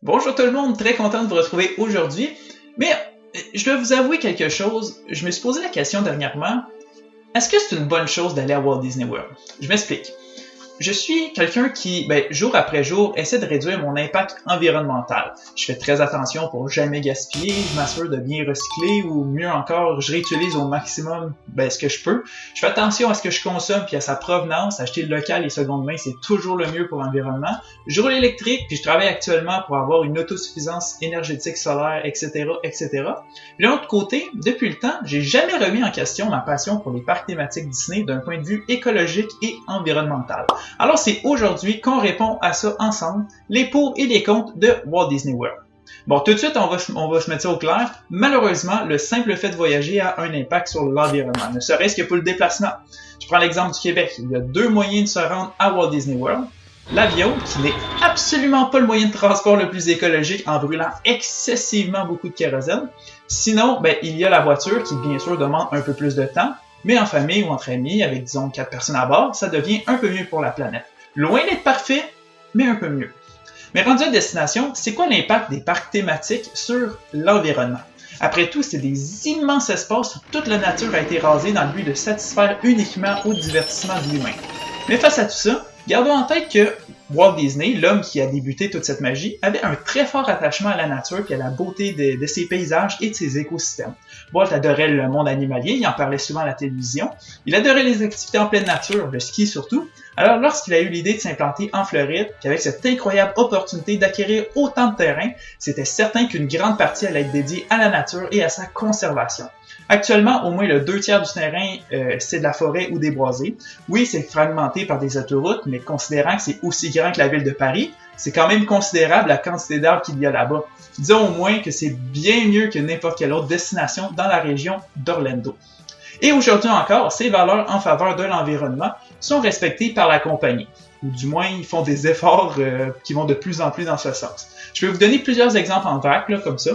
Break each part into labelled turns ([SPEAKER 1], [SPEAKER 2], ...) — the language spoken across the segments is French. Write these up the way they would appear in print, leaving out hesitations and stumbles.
[SPEAKER 1] Bonjour tout le monde, très content de vous retrouver aujourd'hui. Mais je dois vous avouer quelque chose, je me suis posé la question dernièrement, est-ce que c'est une bonne chose d'aller à Walt Disney World? Je m'explique. Je suis quelqu'un qui, jour après jour, essaie de réduire mon impact environnemental. Je fais très attention pour jamais gaspiller, je m'assure de bien recycler ou mieux encore, je réutilise au maximum ce que je peux. Je fais attention à ce que je consomme puis à sa provenance. Acheter local et seconde main, c'est toujours le mieux pour l'environnement. Je roule électrique puis je travaille actuellement pour avoir une autosuffisance énergétique solaire, etc., etc. Puis de l'autre côté, depuis le temps, j'ai jamais remis en question ma passion pour les parcs thématiques Disney d'un point de vue écologique et environnemental. Alors c'est aujourd'hui qu'on répond à ça ensemble, les pour et les contre de Walt Disney World. Bon, tout de suite, on va se mettre ça au clair. Malheureusement, le simple fait de voyager a un impact sur l'environnement, ne serait-ce que pour le déplacement. Je prends l'exemple du Québec. Il y a deux moyens de se rendre à Walt Disney World. L'avion, qui n'est absolument pas le moyen de transport le plus écologique en brûlant excessivement beaucoup de kérosène. Sinon, il y a la voiture qui, bien sûr, demande un peu plus de temps. Mais en famille ou entre amis, avec disons 4 personnes à bord, ça devient un peu mieux pour la planète. Loin d'être parfait, mais un peu mieux. Mais rendu à destination, c'est quoi l'impact des parcs thématiques sur l'environnement? Après tout, c'est des immenses espaces où toute la nature a été rasée dans le but de satisfaire uniquement au divertissement de l'humain. Mais face à tout ça, gardons en tête que Walt Disney, l'homme qui a débuté toute cette magie, avait un très fort attachement à la nature et à la beauté de ses paysages et de ses écosystèmes. Walt adorait le monde animalier, il en parlait souvent à la télévision. Il adorait les activités en pleine nature, le ski surtout. Alors lorsqu'il a eu l'idée de s'implanter en Floride, qu'avec cette incroyable opportunité d'acquérir autant de terrain, c'était certain qu'une grande partie allait être dédiée à la nature et à sa conservation. Actuellement, au moins le 2/3 du terrain, c'est de la forêt ou des boisés. Oui, c'est fragmenté par des autoroutes, mais considérant que c'est aussi grand que la ville de Paris, c'est quand même considérable la quantité d'arbres qu'il y a là-bas. Disons au moins que c'est bien mieux que n'importe quelle autre destination dans la région d'Orlando. Et aujourd'hui encore, ces valeurs en faveur de l'environnement sont respectées par la compagnie. Ou du moins, ils font des efforts qui vont de plus en plus dans ce sens. Je vais vous donner plusieurs exemples en vrac, là, comme ça.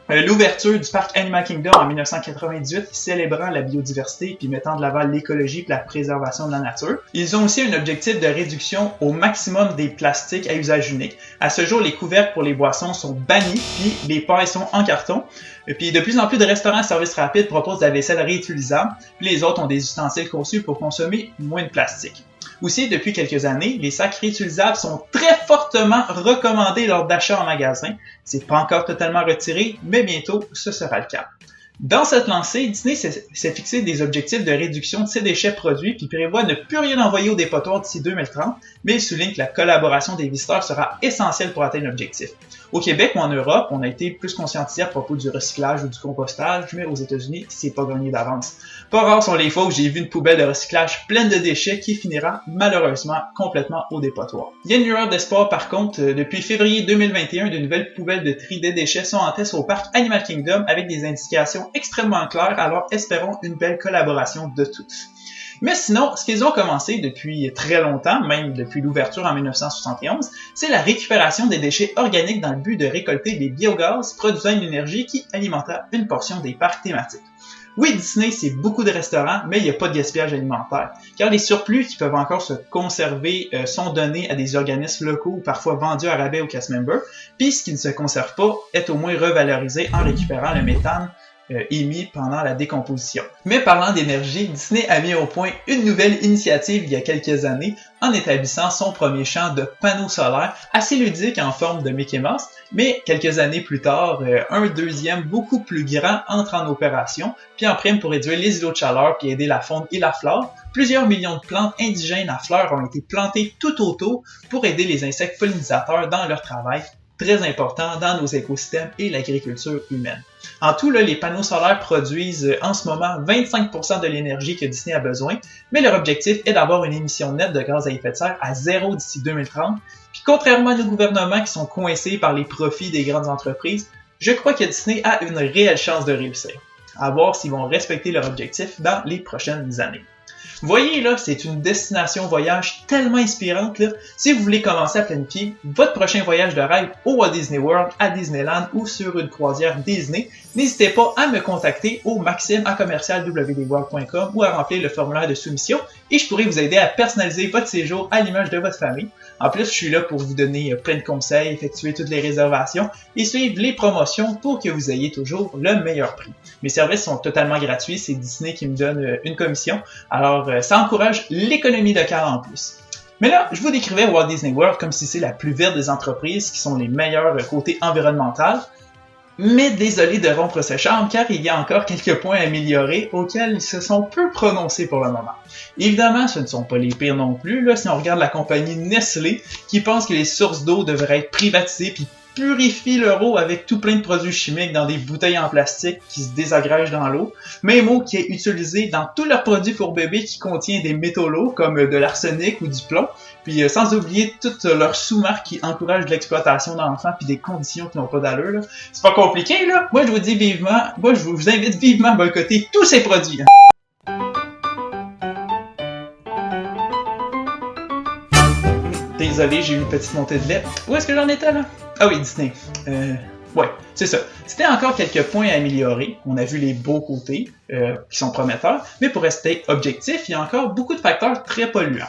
[SPEAKER 1] L'ouverture du parc Animal Kingdom en 1998, célébrant la biodiversité puis mettant de l'avant l'écologie et la préservation de la nature. Ils ont aussi un objectif de réduction au maximum des plastiques à usage unique. À ce jour, les couvercles pour les boissons sont bannis puis les pailles sont en carton. Et puis de plus en plus de restaurants à service rapide proposent de la vaisselle réutilisable, puis les autres ont des ustensiles conçus pour consommer moins de plastique. Aussi, depuis quelques années, les sacs réutilisables sont très fortement recommandés lors d'achats en magasin. C'est pas encore totalement retiré, mais bientôt, ce sera le cas. Dans cette lancée, Disney s'est fixé des objectifs de réduction de ses déchets produits puis prévoit ne plus rien envoyer au dépotoir d'ici 2030, mais il souligne que la collaboration des visiteurs sera essentielle pour atteindre l'objectif. Au Québec ou en Europe, on a été plus conscientisé à propos du recyclage ou du compostage, mais aux États-Unis, c'est pas gagné d'avance. Pas rares sont les fois où j'ai vu une poubelle de recyclage pleine de déchets qui finira malheureusement complètement au dépotoir. Il y a une lueur d'espoir par contre, depuis février 2021, de nouvelles poubelles de tri des déchets sont en test au parc Animal Kingdom avec des indications extrêmement claires, alors espérons une belle collaboration de tous. Mais sinon, ce qu'ils ont commencé depuis très longtemps, même depuis l'ouverture en 1971, c'est la récupération des déchets organiques dans le but de récolter des biogaz produisant une énergie qui alimenta une portion des parcs thématiques. Oui, Disney, c'est beaucoup de restaurants, mais il n'y a pas de gaspillage alimentaire, car les surplus qui peuvent encore se conserver sont donnés à des organismes locaux ou parfois vendus à rabais aux cast members, puis ce qui ne se conserve pas est au moins revalorisé en récupérant le méthane émis pendant la décomposition. Mais parlant d'énergie, Disney a mis au point une nouvelle initiative il y a quelques années en établissant son premier champ de panneaux solaires assez ludique en forme de Mickey Mouse, mais quelques années plus tard, un deuxième beaucoup plus grand entre en opération, puis en prime pour réduire les îlots de chaleur puis aider la faune et la flore, plusieurs millions de plantes indigènes à fleurs ont été plantées tout autour pour aider les insectes pollinisateurs dans leur travail, très important dans nos écosystèmes et l'agriculture humaine. En tout, les panneaux solaires produisent en ce moment 25% de l'énergie que Disney a besoin, mais leur objectif est d'avoir une émission nette de gaz à effet de serre à zéro d'ici 2030. Puis contrairement à nos gouvernements qui sont coincés par les profits des grandes entreprises, je crois que Disney a une réelle chance de réussir. À voir s'ils vont respecter leur objectif dans les prochaines années. Vous voyez, là, c'est une destination voyage tellement inspirante, là. Si vous voulez commencer à planifier votre prochain voyage de rêve au Walt Disney World, à Disneyland ou sur une croisière Disney, n'hésitez pas à me contacter au maxime@wdworld.com ou à remplir le formulaire de soumission et je pourrai vous aider à personnaliser votre séjour à l'image de votre famille. En plus, je suis là pour vous donner plein de conseils, effectuer toutes les réservations et suivre les promotions pour que vous ayez toujours le meilleur prix. Mes services sont totalement gratuits, c'est Disney qui me donne une commission, alors ça encourage l'économie locale en plus. Mais là, je vous décrivais Walt Disney World comme si c'est la plus verte des entreprises qui sont les meilleures côté environnemental. Mais désolé de rompre ce charme car il y a encore quelques points à améliorer auxquels ils se sont peu prononcés pour le moment. Évidemment, ce ne sont pas les pires non plus, là, si on regarde la compagnie Nestlé qui pense que les sources d'eau devraient être privatisées puis purifie leur eau avec tout plein de produits chimiques dans des bouteilles en plastique qui se désagrègent dans l'eau. Même eau qui est utilisée dans tous leurs produits pour bébés qui contient des métaux lourds comme de l'arsenic ou du plomb. Puis sans oublier toutes leurs sous-marques qui encouragent l'exploitation d'enfants puis des conditions qui n'ont pas d'allure. Là. C'est pas compliqué là. Moi je vous invite vivement à boycotter tous ces produits. Désolé, j'ai eu une petite montée de lait. Où est-ce que j'en étais là? Ah oui, Disney. Ouais, c'est ça. C'était encore quelques points à améliorer. On a vu les beaux côtés, qui sont prometteurs, mais pour rester objectif, il y a encore beaucoup de facteurs très polluants.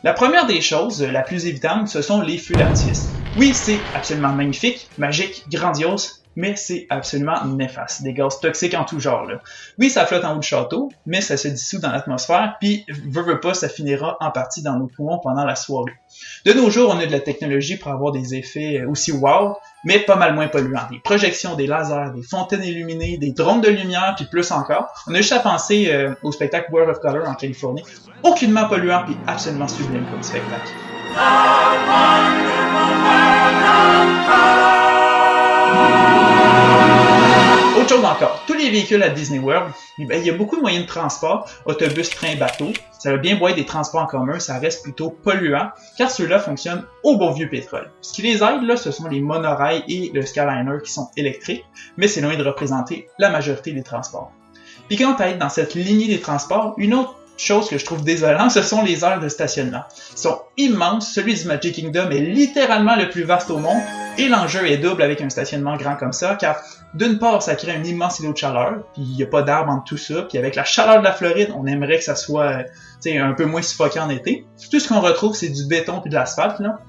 [SPEAKER 1] La première des choses, la plus évidente, ce sont les feux d'artifice. Oui, c'est absolument magnifique, magique, grandiose, mais c'est absolument néfaste. Des gaz toxiques en tout genre, là. Oui, ça flotte en haut du château, mais ça se dissout dans l'atmosphère, puis, veut pas, ça finira en partie dans nos poumons pendant la soirée. De nos jours, on a de la technologie pour avoir des effets aussi wow, mais pas mal moins polluants. Des projections, des lasers, des fontaines illuminées, des drones de lumière, puis plus encore. On a juste à penser au spectacle World of Color en Californie. Aucunement polluant, puis absolument sublime comme spectacle. Autre chose encore, tous les véhicules à Disney World, il y a beaucoup de moyens de transport, autobus, train, bateau. Ça va bien beau être des transports en commun, ça reste plutôt polluant, car ceux-là fonctionnent au bon vieux pétrole. Ce qui les aide, là, ce sont les monorails et le Skyliner qui sont électriques, mais c'est loin de représenter la majorité des transports. Puis quand à être dans cette lignée des transports, une autre chose que je trouve désolant, ce sont les aires de stationnement. Ils sont immenses, celui du Magic Kingdom est littéralement le plus vaste au monde, et l'enjeu est double avec un stationnement grand comme ça, car d'une part, ça crée un immense îlot de chaleur, puis il n'y a pas d'arbres entre tout ça, puis avec la chaleur de la Floride, on aimerait que ça soit un peu moins suffocant en été. Tout ce qu'on retrouve, c'est du béton et de l'asphalte, là.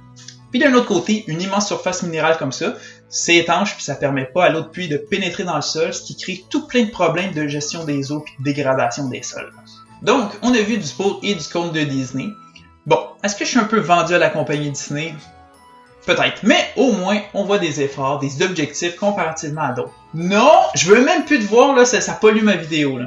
[SPEAKER 1] Puis d'un autre côté, une immense surface minérale comme ça, c'est étanche puis ça permet pas à l'eau de pluie de pénétrer dans le sol, ce qui crée tout plein de problèmes de gestion des eaux puis de dégradation des sols. Donc, on a vu du pour et du contre de Disney. Bon, est-ce que je suis un peu vendu à la compagnie Disney? Peut-être, mais au moins, on voit des efforts, des objectifs comparativement à d'autres. Non, je veux même plus te voir, là, ça pollue ma vidéo, là.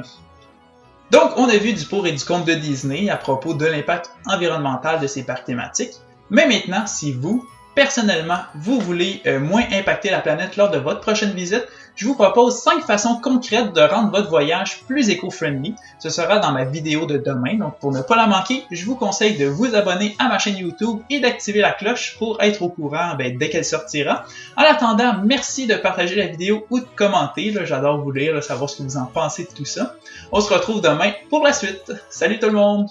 [SPEAKER 1] Donc, on a vu du pour et du contre de Disney à propos de l'impact environnemental de ces parcs thématiques. Mais maintenant, si vous, personnellement, vous voulez moins impacter la planète lors de votre prochaine visite, je vous propose 5 façons concrètes de rendre votre voyage plus éco-friendly. Ce sera dans ma vidéo de demain, donc pour ne pas la manquer, je vous conseille de vous abonner à ma chaîne YouTube et d'activer la cloche pour être au courant dès qu'elle sortira. En attendant, merci de partager la vidéo ou de commenter, j'adore vous lire, savoir ce que vous en pensez de tout ça. On se retrouve demain pour la suite. Salut tout le monde!